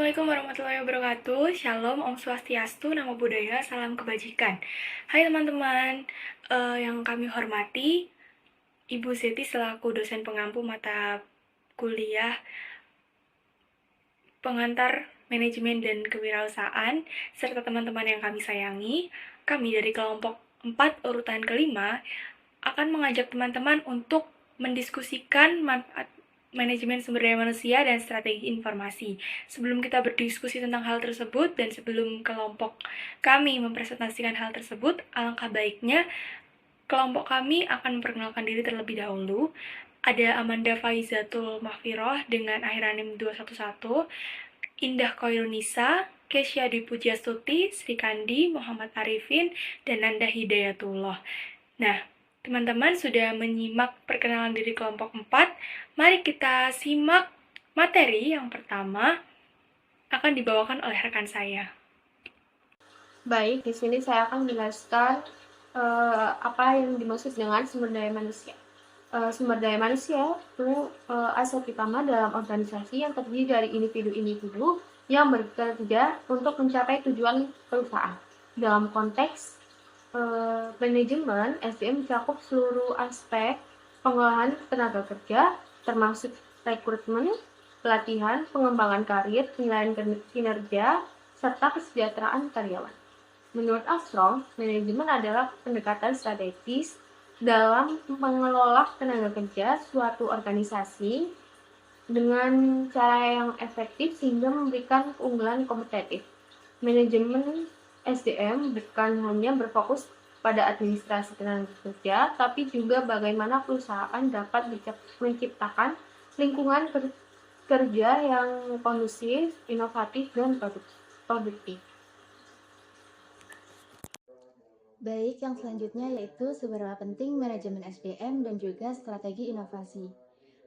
Assalamualaikum warahmatullahi wabarakatuh. Shalom, Om Swastiastu, Namo Buddhaya, Salam Kebajikan. Hai teman-teman, yang kami hormati, Ibu Zeti selaku dosen pengampu mata kuliah pengantar manajemen dan kewirausahaan, serta teman-teman yang kami sayangi, kami dari kelompok 4 urutan kelima akan mengajak teman-teman untuk mendiskusikan manfaat manajemen sumber daya manusia dan strategi informasi. Sebelum kita berdiskusi tentang hal tersebut dan sebelum kelompok kami mempresentasikan hal tersebut, alangkah baiknya kelompok kami akan memperkenalkan diri terlebih dahulu. Ada Amanda Faizatul Mahfiroh dengan akhiran NIM 211, Indah Koirunisa, Kesya Dwi Pujiastuti, Sri Kandi, Muhammad Arifin, dan Nanda Hidayatullah. Nah, teman-teman sudah menyimak perkenalan diri kelompok 4. Mari kita simak materi yang pertama akan dibawakan oleh rekan saya. Baik, di sini saya akan menjelaskan apa yang dimaksud dengan sumber daya manusia. Sumber daya manusia itu aset utama dalam organisasi yang terdiri dari individu-individu yang bekerja untuk mencapai tujuan perusahaan. Dalam konteks manajemen, SDM mencakup seluruh aspek pengolahan tenaga kerja, termasuk rekrutmen, pelatihan, pengembangan karir, penilaian kinerja, serta kesejahteraan karyawan. Menurut Armstrong, manajemen adalah pendekatan strategis dalam mengelola tenaga kerja suatu organisasi dengan cara yang efektif sehingga memberikan keunggulan kompetitif. Manajemen SDM bukan hanya berfokus pada administrasi tenaga kerja, tapi juga bagaimana perusahaan dapat menciptakan lingkungan kerja yang kondusif, inovatif, dan produktif. Baik, yang selanjutnya yaitu seberapa penting manajemen SDM dan juga strategi inovasi.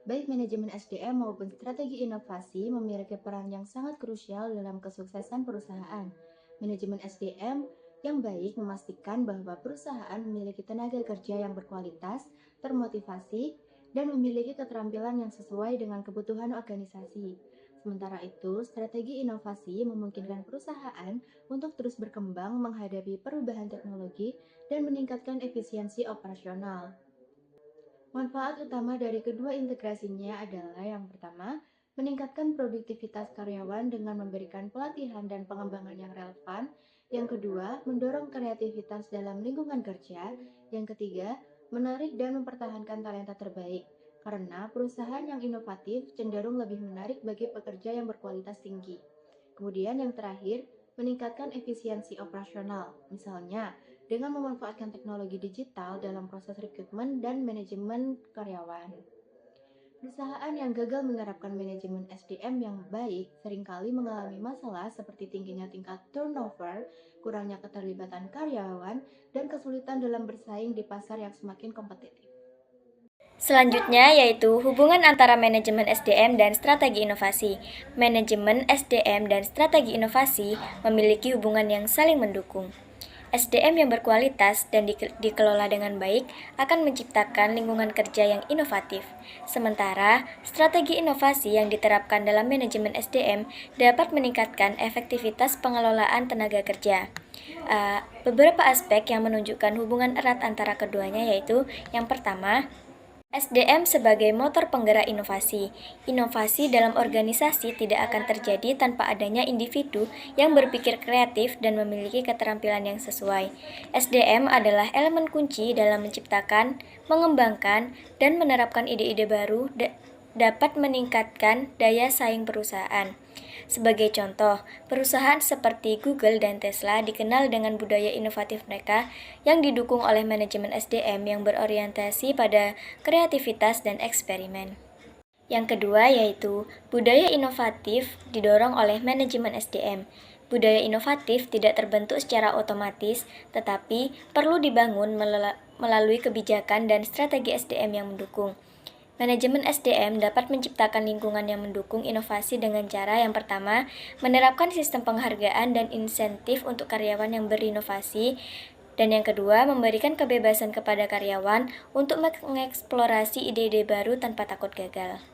Baik manajemen SDM maupun strategi inovasi memiliki peran yang sangat krusial dalam kesuksesan perusahaan. Manajemen SDM yang baik memastikan bahwa perusahaan memiliki tenaga kerja yang berkualitas, termotivasi, dan memiliki keterampilan yang sesuai dengan kebutuhan organisasi. Sementara itu, strategi inovasi memungkinkan perusahaan untuk terus berkembang menghadapi perubahan teknologi dan meningkatkan efisiensi operasional. Manfaat utama dari kedua integrasinya adalah yang pertama, meningkatkan produktivitas karyawan dengan memberikan pelatihan dan pengembangan yang relevan. Yang kedua, mendorong kreativitas dalam lingkungan kerja. Yang ketiga, menarik dan mempertahankan talenta terbaik. Karena perusahaan yang inovatif cenderung lebih menarik bagi pekerja yang berkualitas tinggi. Kemudian yang terakhir, meningkatkan efisiensi operasional. Misalnya, dengan memanfaatkan teknologi digital dalam proses rekrutmen dan manajemen karyawan. Perusahaan yang gagal menerapkan manajemen SDM yang baik seringkali mengalami masalah seperti tingginya tingkat turnover, kurangnya keterlibatan karyawan, dan kesulitan dalam bersaing di pasar yang semakin kompetitif. Selanjutnya yaitu hubungan antara manajemen SDM dan strategi inovasi. Manajemen SDM dan strategi inovasi memiliki hubungan yang saling mendukung. SDM yang berkualitas dan dikelola dengan baik akan menciptakan lingkungan kerja yang inovatif. Sementara, strategi inovasi yang diterapkan dalam manajemen SDM dapat meningkatkan efektivitas pengelolaan tenaga kerja. Beberapa aspek yang menunjukkan hubungan erat antara keduanya yaitu yang pertama, SDM sebagai motor penggerak inovasi. Inovasi dalam organisasi tidak akan terjadi tanpa adanya individu yang berpikir kreatif dan memiliki keterampilan yang sesuai. SDM adalah elemen kunci dalam menciptakan, mengembangkan, dan menerapkan ide-ide baru dapat meningkatkan daya saing perusahaan. Sebagai contoh, perusahaan seperti Google dan Tesla dikenal dengan budaya inovatif mereka yang didukung oleh manajemen SDM yang berorientasi pada kreativitas dan eksperimen. Yang kedua yaitu budaya inovatif didorong oleh manajemen SDM. Budaya inovatif tidak terbentuk secara otomatis, tetapi perlu dibangun melalui kebijakan dan strategi SDM yang mendukung. Manajemen SDM dapat menciptakan lingkungan yang mendukung inovasi dengan cara yang pertama, menerapkan sistem penghargaan dan insentif untuk karyawan yang berinovasi, dan yang kedua, memberikan kebebasan kepada karyawan untuk mengeksplorasi ide-ide baru tanpa takut gagal.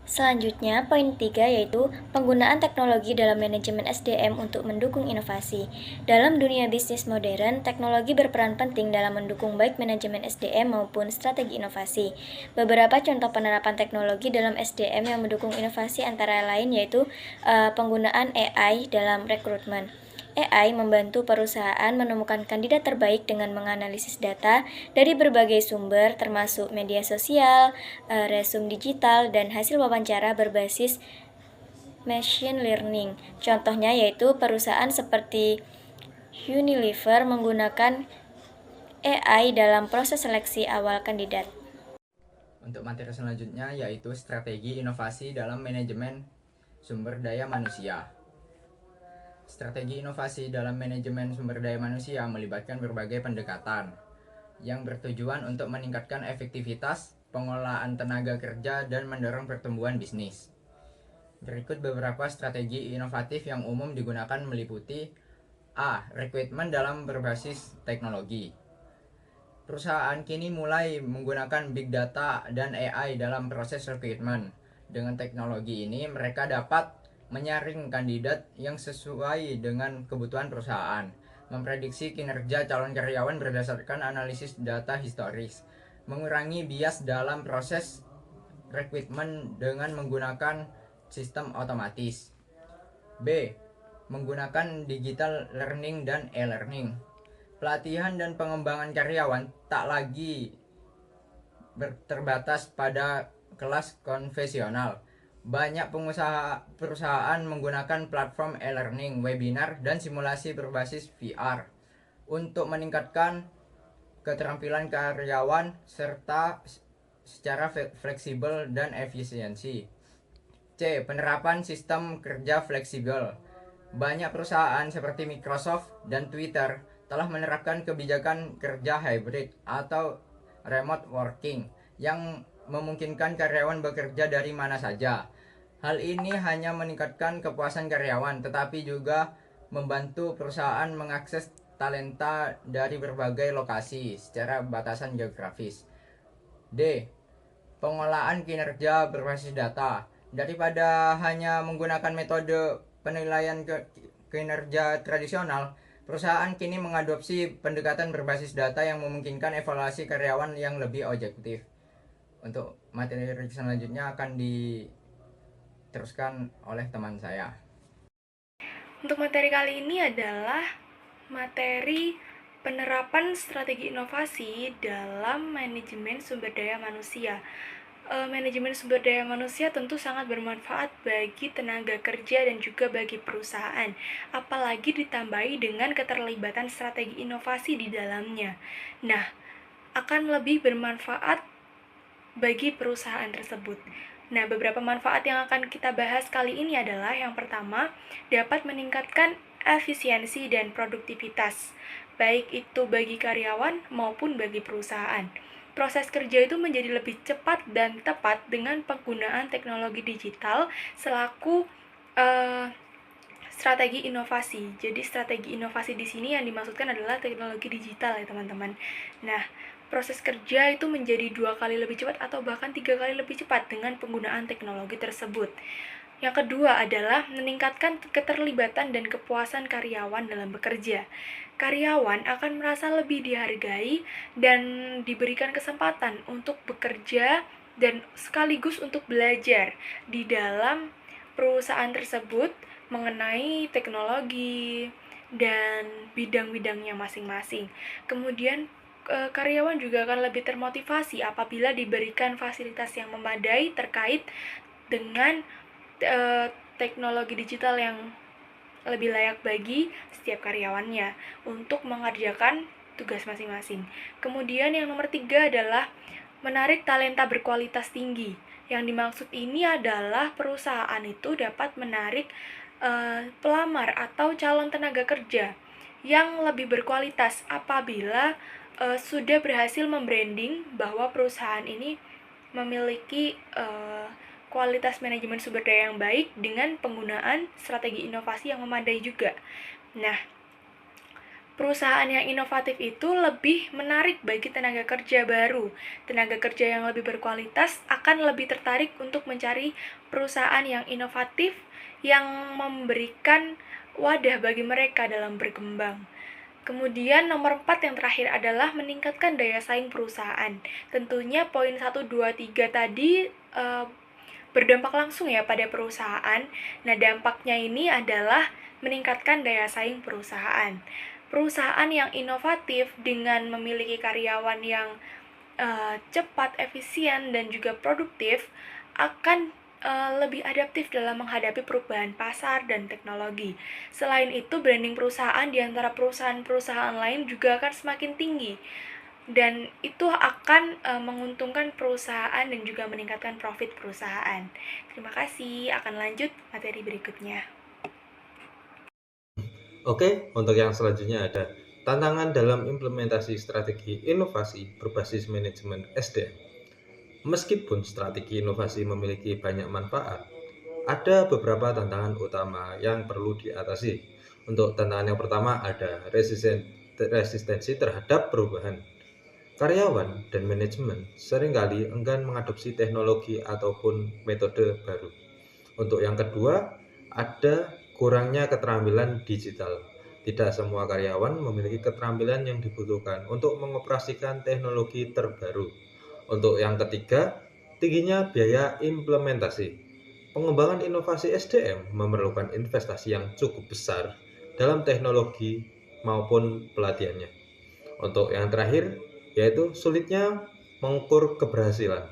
Selanjutnya, poin 3 yaitu penggunaan teknologi dalam manajemen SDM untuk mendukung inovasi. Dalam dunia bisnis modern, teknologi berperan penting dalam mendukung baik manajemen SDM maupun strategi inovasi. Beberapa contoh penerapan teknologi dalam SDM yang mendukung inovasi antara lain yaitu penggunaan AI dalam rekrutmen. AI membantu perusahaan menemukan kandidat terbaik dengan menganalisis data dari berbagai sumber termasuk media sosial, resume digital, dan hasil wawancara berbasis machine learning. Contohnya yaitu perusahaan seperti Unilever menggunakan AI dalam proses seleksi awal kandidat. Untuk materi selanjutnya yaitu strategi inovasi dalam manajemen sumber daya manusia. Strategi inovasi dalam manajemen sumber daya manusia melibatkan berbagai pendekatan yang bertujuan untuk meningkatkan efektivitas pengolahan tenaga kerja dan mendorong pertumbuhan bisnis. Berikut beberapa strategi inovatif yang umum digunakan meliputi A. Rekrutmen dalam berbasis teknologi. Perusahaan kini mulai menggunakan big data dan AI dalam proses rekrutmen. Dengan teknologi ini, mereka dapat menyaring kandidat yang sesuai dengan kebutuhan perusahaan, memprediksi kinerja calon karyawan berdasarkan analisis data historis, mengurangi bias dalam proses rekrutmen dengan menggunakan sistem otomatis. B. Menggunakan digital learning dan e-learning. Pelatihan dan pengembangan karyawan tak lagi terbatas pada kelas konvensional. Banyak perusahaan menggunakan platform e-learning, webinar, dan simulasi berbasis VR untuk meningkatkan keterampilan karyawan serta secara fleksibel dan efisiensi. C. Penerapan sistem kerja fleksibel. Banyak perusahaan seperti Microsoft dan Twitter telah menerapkan kebijakan kerja hybrid atau remote working yang memungkinkan karyawan bekerja dari mana saja. Hal ini hanya meningkatkan kepuasan karyawan, tetapi juga membantu perusahaan mengakses talenta dari berbagai lokasi secara batasan geografis. D. Pengolahan kinerja berbasis data. Daripada hanya menggunakan metode penilaian kinerja tradisional, perusahaan kini mengadopsi pendekatan berbasis data yang memungkinkan evaluasi karyawan yang lebih objektif. Untuk materi selanjutnya akan diteruskan oleh teman saya. Untuk materi kali ini adalah materi penerapan strategi inovasi dalam manajemen sumber daya manusia. Manajemen sumber daya manusia tentu sangat bermanfaat bagi tenaga kerja dan juga bagi perusahaan, apalagi ditambahi dengan keterlibatan strategi inovasi di dalamnya. Nah, akan lebih bermanfaat bagi perusahaan tersebut. Nah, beberapa manfaat yang akan kita bahas kali ini adalah yang pertama, dapat meningkatkan efisiensi dan produktivitas, baik itu bagi karyawan maupun bagi perusahaan. Proses kerja itu menjadi lebih cepat dan tepat dengan penggunaan teknologi digital selaku strategi inovasi. Jadi strategi inovasi di sini yang dimaksudkan adalah teknologi digital ya teman-teman. Nah, proses kerja itu menjadi 2 kali lebih cepat atau bahkan 3 kali lebih cepat dengan penggunaan teknologi tersebut. Yang kedua adalah meningkatkan keterlibatan dan kepuasan karyawan dalam bekerja. Karyawan akan merasa lebih dihargai dan diberikan kesempatan untuk bekerja dan sekaligus untuk belajar di dalam perusahaan tersebut mengenai teknologi dan bidang-bidangnya masing-masing. Kemudian karyawan juga akan lebih termotivasi apabila diberikan fasilitas yang memadai terkait dengan teknologi digital yang lebih layak bagi setiap karyawannya untuk mengerjakan tugas masing-masing. Kemudian yang nomor 3 adalah menarik talenta berkualitas tinggi. Yang dimaksud ini adalah perusahaan itu dapat menarik pelamar atau calon tenaga kerja yang lebih berkualitas apabila sudah berhasil membranding bahwa perusahaan ini memiliki kualitas manajemen sumber daya yang baik dengan penggunaan strategi inovasi yang memadai juga. Nah, Perusahaan yang inovatif itu lebih menarik bagi tenaga kerja baru. Tenaga kerja yang lebih berkualitas akan lebih tertarik untuk mencari perusahaan yang inovatif yang memberikan wadah bagi mereka dalam berkembang. Kemudian nomor 4 yang terakhir adalah meningkatkan daya saing perusahaan. Tentunya poin 1, 2, 3 tadi berdampak langsung ya pada perusahaan. Nah, dampaknya ini adalah meningkatkan daya saing perusahaan. Perusahaan yang inovatif dengan memiliki karyawan yang cepat, efisien, dan juga produktif akan lebih adaptif dalam menghadapi perubahan pasar dan teknologi. Selain itu, branding perusahaan di antara perusahaan-perusahaan lain juga akan semakin tinggi. Dan itu akan menguntungkan perusahaan dan juga meningkatkan profit perusahaan. Terima kasih, akan lanjut materi berikutnya. Oke, untuk yang selanjutnya ada tantangan dalam implementasi strategi inovasi berbasis manajemen SDM. Meskipun strategi inovasi memiliki banyak manfaat, ada beberapa tantangan utama yang perlu diatasi. Untuk tantangan yang pertama ada resistensi terhadap perubahan. Karyawan dan manajemen seringkali enggan mengadopsi teknologi ataupun metode baru. Untuk yang kedua, ada kurangnya keterampilan digital. Tidak semua karyawan memiliki keterampilan yang dibutuhkan untuk mengoperasikan teknologi terbaru. Untuk yang ketiga, tingginya biaya implementasi. Pengembangan inovasi SDM memerlukan investasi yang cukup besar dalam teknologi maupun pelatihannya. Untuk yang terakhir, yaitu sulitnya mengukur keberhasilan.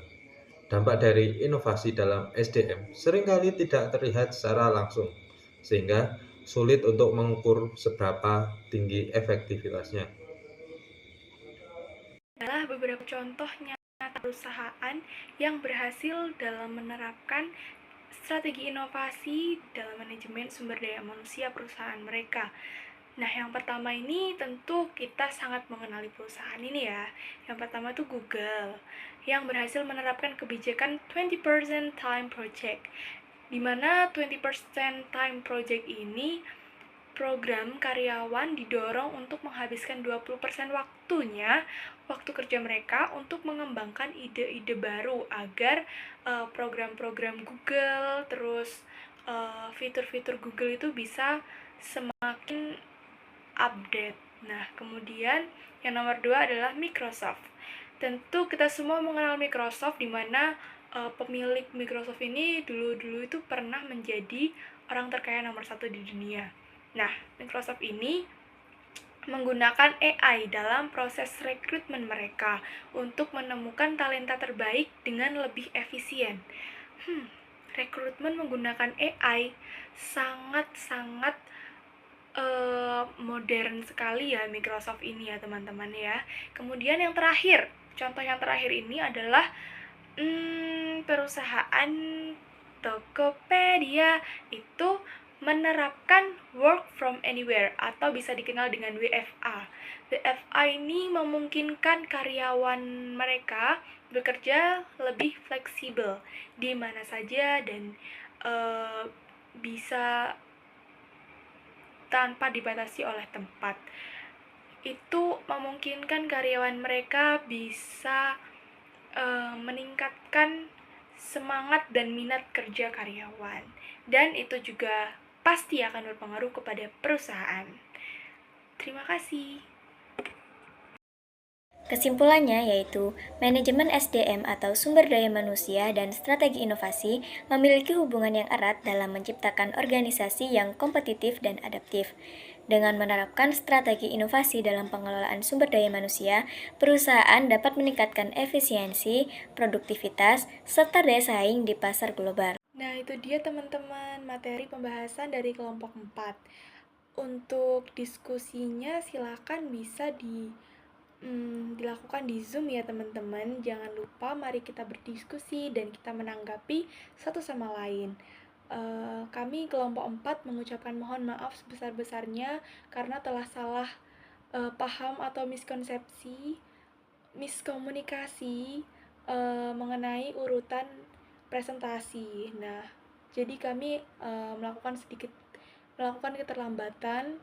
Dampak dari inovasi dalam SDM seringkali tidak terlihat secara langsung, sehingga sulit untuk mengukur seberapa tinggi efektivitasnya. Adalah beberapa contoh nyata perusahaan yang berhasil dalam menerapkan strategi inovasi dalam manajemen sumber daya manusia perusahaan mereka. Nah, yang pertama ini tentu kita sangat mengenali perusahaan ini ya. Yang pertama itu Google, yang berhasil menerapkan kebijakan 20% time project, di mana 20% time project ini program karyawan didorong untuk menghabiskan 20% waktu kerja mereka untuk mengembangkan ide-ide baru agar program-program Google, terus fitur-fitur Google itu bisa semakin update. Nah, kemudian yang nomor 2 adalah Microsoft. Tentu kita semua mengenal Microsoft, di mana pemilik Microsoft ini dulu itu pernah menjadi orang terkaya nomor 1 di dunia. Nah, Microsoft ini menggunakan AI dalam proses rekrutmen mereka untuk menemukan talenta terbaik dengan lebih efisien. Rekrutmen menggunakan AI sangat-sangat modern sekali ya Microsoft ini ya teman-teman ya. Kemudian yang terakhir, contoh yang terakhir ini adalah perusahaan Tokopedia itu menerapkan work from anywhere atau bisa dikenal dengan WFA. WFA ini memungkinkan karyawan mereka bekerja lebih fleksibel di mana saja dan bisa tanpa dibatasi oleh tempat. Itu memungkinkan karyawan mereka bisa meningkatkan semangat dan minat kerja karyawan. Dan itu juga pasti akan berpengaruh kepada perusahaan. Terima kasih. Kesimpulannya yaitu, manajemen SDM atau sumber daya manusia dan strategi inovasi memiliki hubungan yang erat dalam menciptakan organisasi yang kompetitif dan adaptif. Dengan menerapkan strategi inovasi dalam pengelolaan sumber daya manusia, perusahaan dapat meningkatkan efisiensi, produktivitas, serta daya saing di pasar global. Nah, itu dia teman-teman materi pembahasan dari kelompok 4. Untuk diskusinya silakan bisa dilakukan di Zoom ya teman-teman. Jangan lupa mari kita berdiskusi dan kita menanggapi satu sama lain. Kami kelompok 4 mengucapkan mohon maaf sebesar-besarnya karena telah salah paham atau miskomunikasi mengenai urutan presentasi. Nah, jadi kami melakukan keterlambatan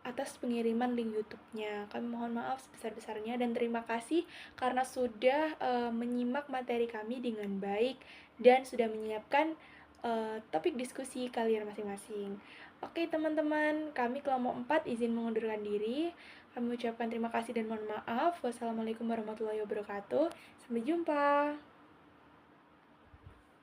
atas pengiriman link YouTube-nya. Kami mohon maaf sebesar-besarnya dan terima kasih karena sudah menyimak materi kami dengan baik dan sudah menyiapkan topik diskusi kalian masing-masing. Oke teman-teman, kami kelompok 4 izin mengundurkan diri. Kami ucapkan terima kasih dan mohon maaf. Wassalamualaikum warahmatullahi wabarakatuh. Sampai jumpa.